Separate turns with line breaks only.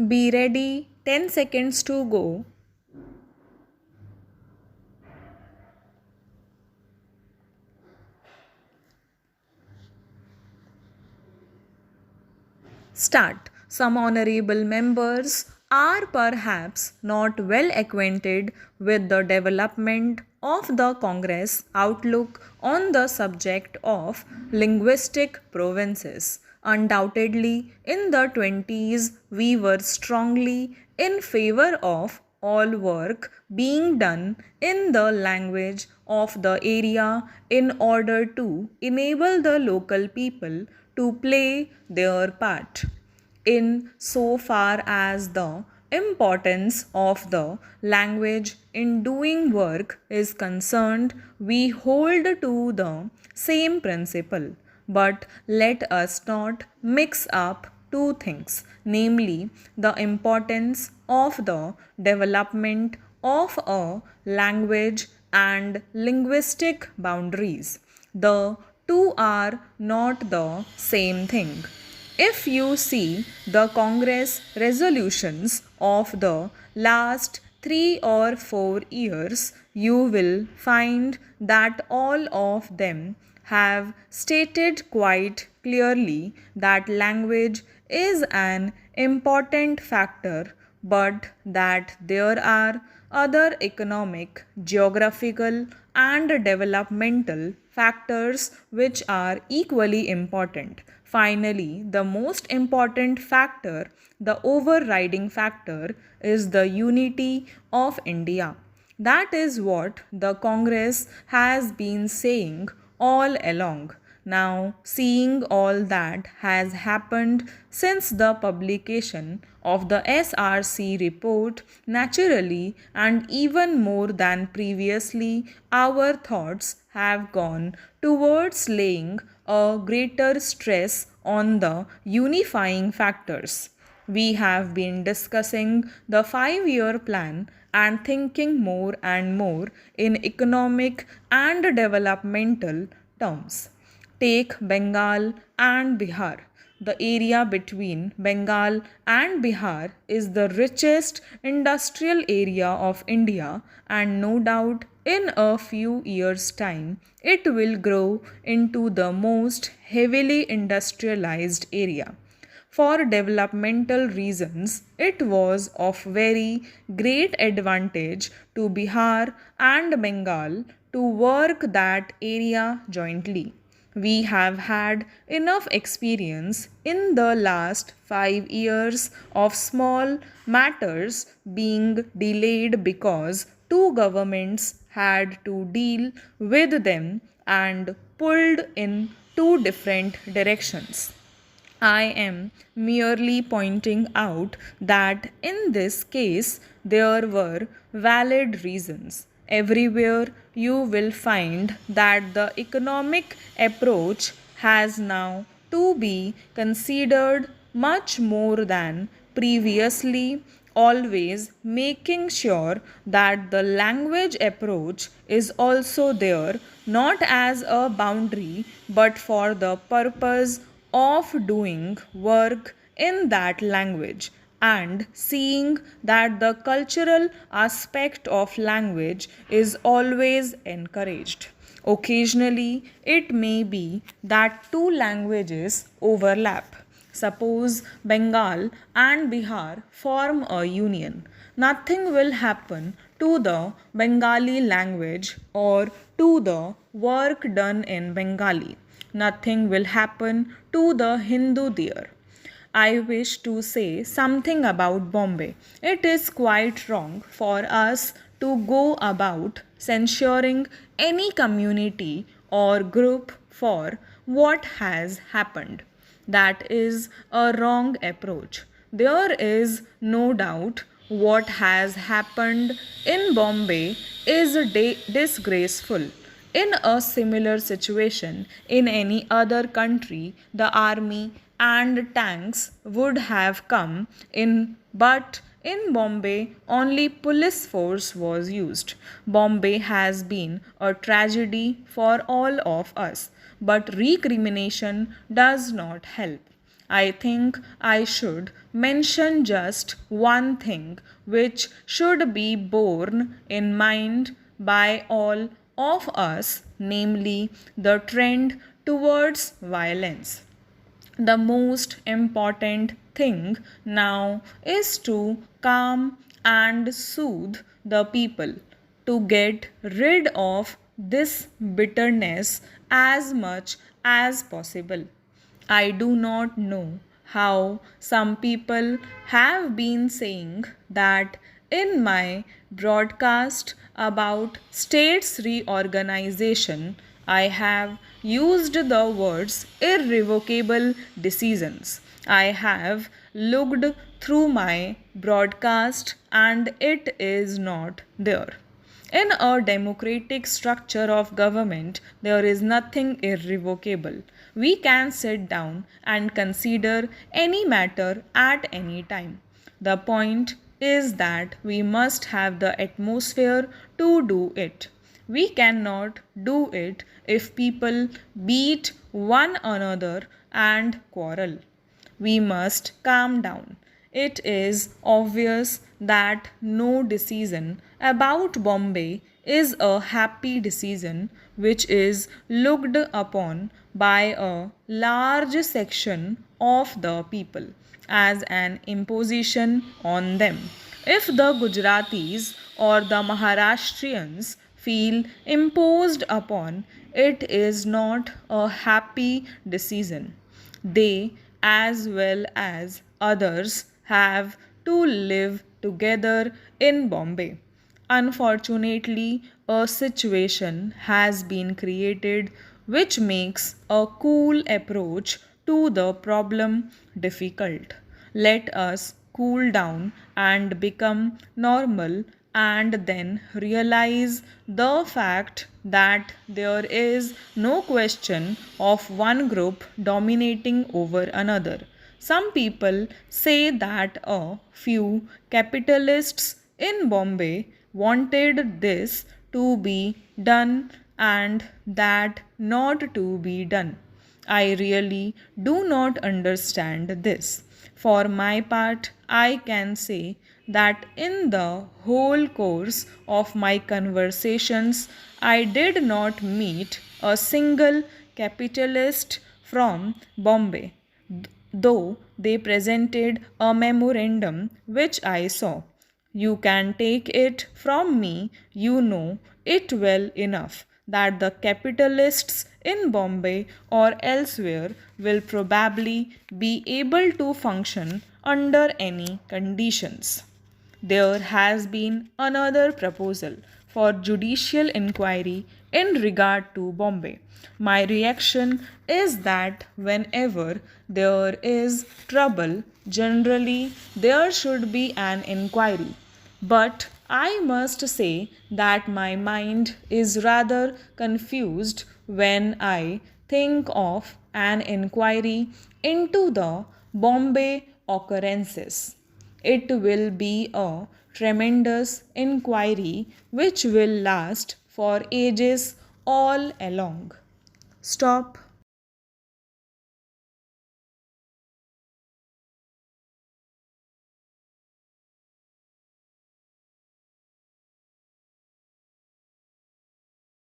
Be ready, 10 seconds to go. Start. Some honorable members are perhaps not well acquainted with the development of the Congress outlook on the subject of linguistic provinces. Undoubtedly, in the 20s, we were strongly in favor of all work being done in the language of the area in order to enable the local people to play their part. In so far as the importance of the language in doing work is concerned, we hold to the same principle. But let us not mix up two things, namely the importance of the development of a language and linguistic boundaries. The two are not the same thing. If you see the Congress resolutions of the last 3 or 4 years, you will find that all of them have stated quite clearly that language is an important factor, but that there are other economic, geographical, and developmental factors which are equally important. Finally, the most important factor, the overriding factor, is the unity of India. That is what the Congress has been saying all along. Now, seeing all that has happened since the publication of the SRC report, naturally and even more than previously, our thoughts have gone towards laying a greater stress on the unifying factors. We have been discussing the 5 year plan and thinking more and more in economic and developmental terms. Take Bengal and Bihar. The area between Bengal and Bihar is the richest industrial area of India, and no doubt in a few years' time it will grow into the most heavily industrialized area. For developmental reasons, it was of very great advantage to Bihar and Bengal to work that area jointly. We have had enough experience in the last 5 years of small matters being delayed because two governments had to deal with them and pulled in two different directions. I am merely pointing out that in this case there were valid reasons. Everywhere you will find that the economic approach has now to be considered much more than previously, always making sure that the language approach is also there, not as a boundary but for the purpose of doing work in that language and seeing that the cultural aspect of language is always encouraged. Occasionally, it may be that two languages overlap. Suppose Bengal and Bihar form a union. Nothing will happen to the Bengali language or to the work done in Bengali. Nothing will happen to the Hindu there. I wish to say something about Bombay. It is quite wrong for us to go about censuring any community or group for what has happened. That is a wrong approach. There is no doubt what has happened in Bombay is disgraceful. In a similar situation in any other country, the army and tanks would have come in, but in Bombay only police force was used. Bombay has been a tragedy for all of us, but recrimination does not help. I think I should mention just one thing which should be borne in mind by all of us, namely the trend towards violence. The most important thing now is to calm and soothe the people, to get rid of this bitterness as much as possible. I do not know how some people have been saying that in my broadcast about states reorganization, I have used the words irrevocable decisions. I have looked through my broadcast and it is not there. In a democratic structure of government, there is nothing irrevocable. We can sit down and consider any matter at any time. The point is that we must have the atmosphere to do it. We cannot do it if people beat one another and quarrel. We must calm down. It is obvious that no decision about Bombay is a happy decision which is looked upon by a large section of the people as an imposition on them. If the Gujaratis or the Maharashtrians feel imposed upon, it is not a happy decision. They, as well as others, have to live together in Bombay. Unfortunately, a situation has been created which makes a cool approach to the problem difficult. Let us cool down and become normal and then realize the fact that there is no question of one group dominating over another. Some people say that a few capitalists in Bombay wanted this to be done and that not to be done. I really do not understand this. For my part, I can say that in the whole course of my conversations, I did not meet a single capitalist from Bombay, though they presented a memorandum which I saw. You can take it from me, you know it well enough that the capitalists in Bombay or elsewhere will probably be able to function under any conditions. There has been another proposal for judicial inquiry in regard to Bombay. My reaction is that whenever there is trouble, generally there should be an inquiry. But I must say that my mind is rather confused when I think of an inquiry into the Bombay occurrences. It will be a tremendous inquiry which will last for ages all along. Stop.